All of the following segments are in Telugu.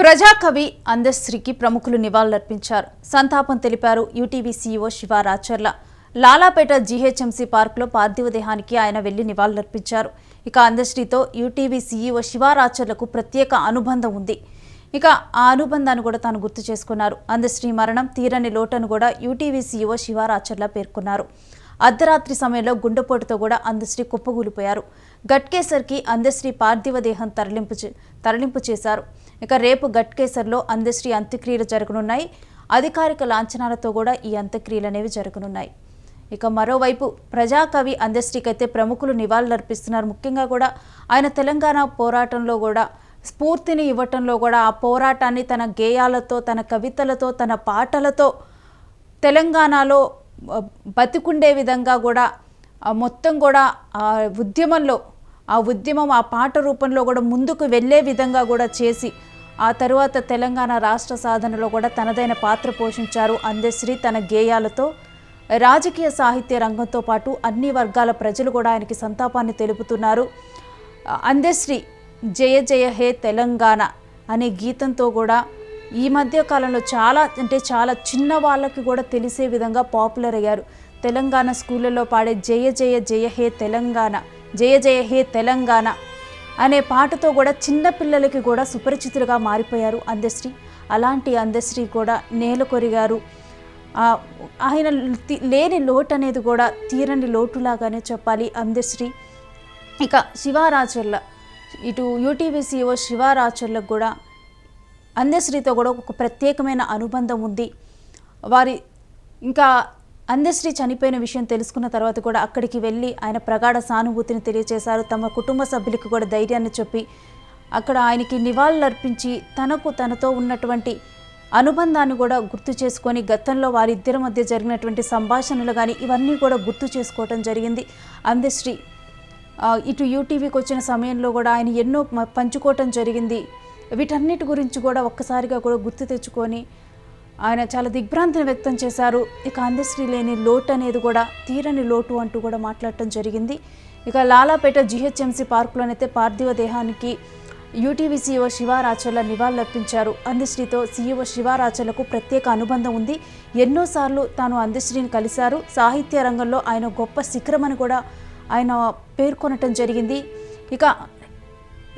ప్రజాకవి అందశ్రీకి ప్రముఖులు నివాళులర్పించారు. సంతాపం తెలిపారు UTV CEO Shiva Racharla. Lalapet GHMC పార్కులో పార్థివ దేహానికి ఆయన వెళ్లి నివాళులర్పించారు. ఇక అందశ్రీతో యూటీవీ సీఈఓ శివ రాచర్లకు ప్రత్యేక అనుబంధం ఉంది. ఇక ఆ అనుబంధాన్ని కూడా తాను గుర్తు చేసుకున్నారు. అందశ్రీ మరణం తీరని లోటను కూడా యూటీవీ సీఈఓ శివ రాచర్ల పేర్కొన్నారు. అర్ధరాత్రి సమయంలో గుండెపోటుతో కూడా అందశ్రీ కుప్పగూలిపోయారు. గట్కేసర్కి అందశ్రీ పార్థివ దేహం తరలింపు చేశారు. ఇక రేపు గట్కేసర్లో అందశ్రీ అంత్యక్రియలు జరగనున్నాయి. అధికారిక లాంఛనాలతో కూడా ఈ అంత్యక్రియలు అనేవి జరగనున్నాయి. ఇక మరోవైపు ప్రజాకవి అందశ్రీకైతే ప్రముఖులు నివాళులర్పిస్తున్నారు. ముఖ్యంగా కూడా ఆయన తెలంగాణ పోరాటంలో కూడా స్ఫూర్తిని ఇవ్వటంలో కూడా ఆ పోరాటాన్ని తన గేయాలతో, తన కవితలతో, తన పాటలతో తెలంగాణలో బతికుండే విధంగా కూడా మొత్తం కూడా ఆ ఉద్యమం ఆ పాట రూపంలో కూడా ముందుకు వెళ్ళే విధంగా కూడా చేసి ఆ తరువాత తెలంగాణ రాష్ట్ర సాధనలో కూడా తనదైన పాత్ర పోషించారు అందశ్రీ. తన గేయాలతో రాజకీయ సాహిత్య రంగంతో పాటు అన్ని వర్గాల ప్రజలు కూడా ఆయనకి సంతాపాన్ని తెలుపుతున్నారు. అందశ్రీ జయ జయ హే తెలంగాణ అనే గీతంతో కూడా ఈ మధ్య కాలంలో చాలా చిన్న వాళ్ళకి కూడా తెలిసే విధంగా పాపులర్ అయ్యారు. తెలంగాణ స్కూళ్ళలో పాడే జయ జయ జయ హే తెలంగాణ, జయ జయ హే తెలంగాణ అనే పాటతో కూడా చిన్న పిల్లలకి కూడా సుపరిచితులుగా మారిపోయారు అందశ్రీ. అలాంటి అందశ్రీ కూడా నేల కొరిగారు. ఆయన లేని లోటు అనేది కూడా తీరని లోటులాగానే చెప్పాలి అందశ్రీ. ఇక శివరాచర్ల, ఇటు యూటీవీ సీఈఓ శివరాచర్లకు కూడా అందశ్రీతో కూడా ఒక ప్రత్యేకమైన అనుబంధం ఉంది. ఇంకా అందశ్రీ చనిపోయిన విషయం తెలుసుకున్న తర్వాత కూడా అక్కడికి వెళ్ళి ఆయన ప్రగాఢ సానుభూతిని తెలియజేశారు. తమ కుటుంబ సభ్యులకు కూడా ధైర్యాన్ని చెప్పి అక్కడ ఆయనకి నివాళులర్పించి తనతో ఉన్నటువంటి అనుబంధాన్ని కూడా గుర్తు చేసుకొని గతంలో వారిద్దరి మధ్య జరిగినటువంటి సంభాషణలు కానీ ఇవన్నీ కూడా గుర్తు చేసుకోవటం జరిగింది. అందశ్రీ ఇటు యూటీవీకి వచ్చిన సమయంలో కూడా ఆయన ఎన్నో పంచుకోవటం జరిగింది. వీటన్నిటి గురించి కూడా ఒక్కసారిగా కూడా గుర్తు తెచ్చుకొని ఆయన చాలా దిగ్భ్రాంతిని వ్యక్తం చేశారు. ఇక అందశ్రీ లేని లోటు అనేది కూడా తీరని లోటు అంటూ కూడా మాట్లాడటం జరిగింది. ఇక లాలాపేట జీహెచ్ఎంసీ పార్కులోనైతే పార్థివ దేహానికి యూటీవీ సీఈఓ శివ రాచర్ల నివాళులర్పించారు. అందశ్రీతో సీఈఓ శివ రాచర్లకు ప్రత్యేక అనుబంధం ఉంది. ఎన్నోసార్లు తాను అందశ్రీని కలిశారు. సాహిత్య రంగంలో ఆయన గొప్ప శిఖరమని కూడా ఆయన పేర్కొనటం జరిగింది. ఇక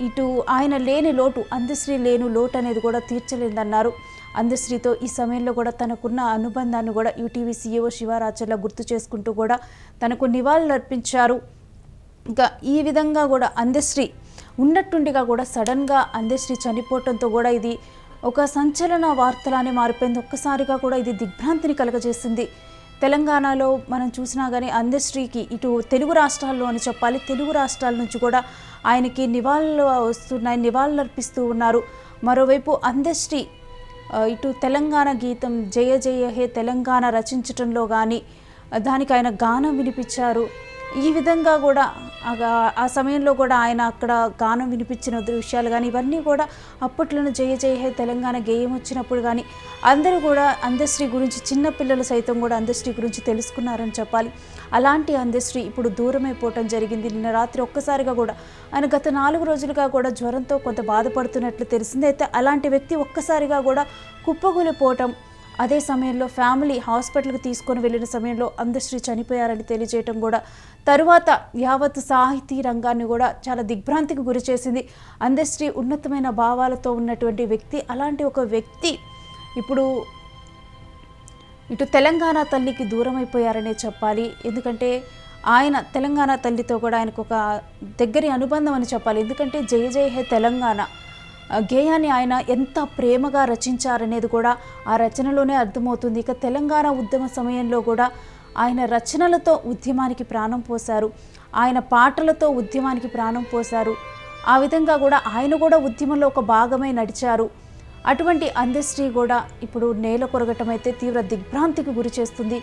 ఇటు ఆయన లేని లోటు, అందశ్రీ లేని లోటు అనేది కూడా తీర్చలేదన్నారు. అందశ్రీతో ఈ సమయంలో కూడా తనకున్న అనుబంధాన్ని కూడా యూటీవీ సీఈఓ శివ రాచర్ల గుర్తు చేసుకుంటూ కూడా తనకు నివాళులర్పించారు. ఇంకా ఈ విధంగా కూడా అందశ్రీ ఉన్నట్టుండిగా కూడా సడన్గా అందశ్రీ చనిపోవటంతో కూడా ఇది ఒక సంచలన వార్తలానే మారిపోయింది. ఒక్కసారిగా కూడా ఇది దిగ్భ్రాంతిని కలగజేసింది. తెలంగాణలో మనం చూసినా కానీ అందశ్రీకి ఇటు తెలుగు రాష్ట్రాల్లో అని చెప్పాలి, తెలుగు రాష్ట్రాల నుంచి కూడా ఆయనకి నివాళులర్పిస్తూ ఉన్నారు. మరోవైపు అందశ్రీ ఇటు తెలంగాణ గీతం జయ జయ హే తెలంగాణ రచించటంలో కానీ దానికి ఆయన గానం వినిపించారు. ఈ విధంగా కూడా ఆ సమయంలో కూడా ఆయన అక్కడ గానం వినిపించిన దృశ్యాలు కానీ ఇవన్నీ కూడా అప్పట్లోనే జయ జయ హే తెలంగాణ గేయం వచ్చినప్పుడు కానీ అందరూ కూడా అందశ్రీ గురించి, చిన్నపిల్లలు సైతం కూడా అందశ్రీ గురించి తెలుసుకున్నారని చెప్పాలి. అలాంటి అందశ్రీ ఇప్పుడు దూరమైపోవటం జరిగింది. నిన్న రాత్రి ఒక్కసారిగా కూడా ఆయన గత 4 రోజులుగా కూడా జ్వరంతో కొంత బాధపడుతున్నట్లు తెలిసింది. అయితే అలాంటి వ్యక్తి ఒక్కసారిగా కూడా కుప్పగూలిపోవటం, అదే సమయంలో ఫ్యామిలీ హాస్పిటల్కి తీసుకొని వెళ్ళిన సమయంలో అందశ్రీ చనిపోయారని తెలియజేయటం కూడా తరువాత యావత్ సాహితీ రంగాన్ని కూడా చాలా దిగ్భ్రాంతికి గురి చేసింది. అందశ్రీ ఉన్నతమైన భావాలతో ఉన్నటువంటి వ్యక్తి. అలాంటి ఒక వ్యక్తి ఇప్పుడు ఇటు తెలంగాణ తల్లికి దూరం అయిపోయారనే చెప్పాలి. ఎందుకంటే ఆయన తెలంగాణ తల్లితో కూడా ఆయనకు ఒక దగ్గరి అనుబంధం అని చెప్పాలి. ఎందుకంటే జయ జయ హే తెలంగాణ గేయాన్ని ఆయన ఎంత ప్రేమగా రచించారనేది కూడా ఆ రచనలోనే అర్థమవుతుంది. ఇక తెలంగాణ ఉద్యమ సమయంలో కూడా ఆయన రచనలతో ఉద్యమానికి ప్రాణం పోశారు. ఆయన పాటలతో ఉద్యమానికి ప్రాణం పోశారు. ఆ విధంగా కూడా ఆయన కూడా ఉద్యమంలో ఒక భాగమై నడిచారు. అటువంటి అందశ్రీ కూడా ఇప్పుడు నేల కొరగటం అయితే తీవ్ర దిగ్భ్రాంతికి గురి చేస్తుంది.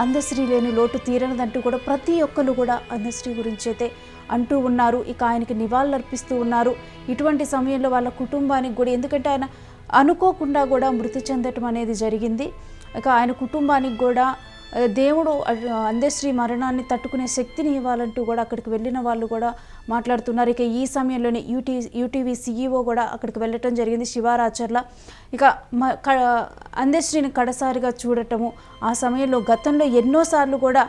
అందశ్రీ లేని లోటు తీరనదంటూ కూడా ప్రతి ఒక్కరు కూడా అందశ్రీ గురించి అయితే అంటూ ఉన్నారు. ఇక ఆయనకి నివాళులర్పిస్తూ ఉన్నారు. ఇటువంటి సమయంలో వాళ్ళ కుటుంబానికి కూడా, ఎందుకంటే ఆయన అనుకోకుండా కూడా మృతి చెందటం అనేది జరిగింది. ఇక ఆయన కుటుంబానికి కూడా దేవుడు అందశ్రీ మరణాన్ని తట్టుకునే శక్తిని ఇవ్వాలంటూ కూడా అక్కడికి వెళ్ళిన వాళ్ళు కూడా మాట్లాడుతున్నారు. ఇక ఈ సమయంలోనే యూటీవీ CEO కూడా అక్కడికి వెళ్ళటం జరిగింది, శివారాచర్ల. ఇక అందశ్రీని కడసారిగా చూడటము, ఆ సమయంలో గతంలో ఎన్నోసార్లు కూడా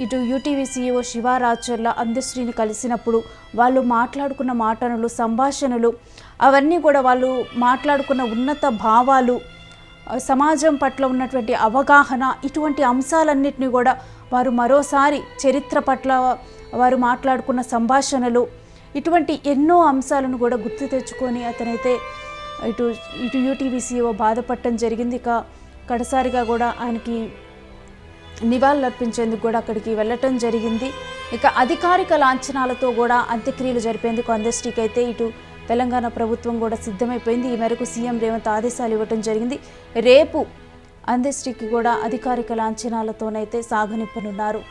ఇటు యూటీవీ CEO శివారాచర్ల అందశ్రీని కలిసినప్పుడు వాళ్ళు మాట్లాడుకున్న మాటలు, సంభాషణలు, అవన్నీ కూడా వాళ్ళు మాట్లాడుకున్న ఉన్నత భావాలు, సమాజం పట్ల ఉన్నటువంటి అవగాహన, ఇటువంటి అంశాలన్నింటినీ కూడా వారు మరోసారి చరిత్ర పట్ల వారు మాట్లాడుకున్న సంభాషణలు, ఇటువంటి ఎన్నో అంశాలను కూడా గుర్తు తెచ్చుకొని అతనైతే ఇటు యూటీవీ CEO బాధపడటం జరిగింది. ఇక కడసారిగా కూడా ఆయనకి నివాళులర్పించేందుకు కూడా అక్కడికి వెళ్ళటం జరిగింది. ఇక అధికారిక లాంఛనాలతో కూడా అంత్యక్రియలు జరిపేందుకు అందశ్రీకి అయితే ఇటు తెలంగాణ ప్రభుత్వం కూడా సిద్ధమైపోయింది. ఈ మేరకు సీఎం రేవంత్ ఆదేశాలు ఇవ్వటం జరిగింది. రేపు అందశ్రీకి కూడా అధికారిక లాంఛనాలతోనైతే సాగనిప్పనున్నారు.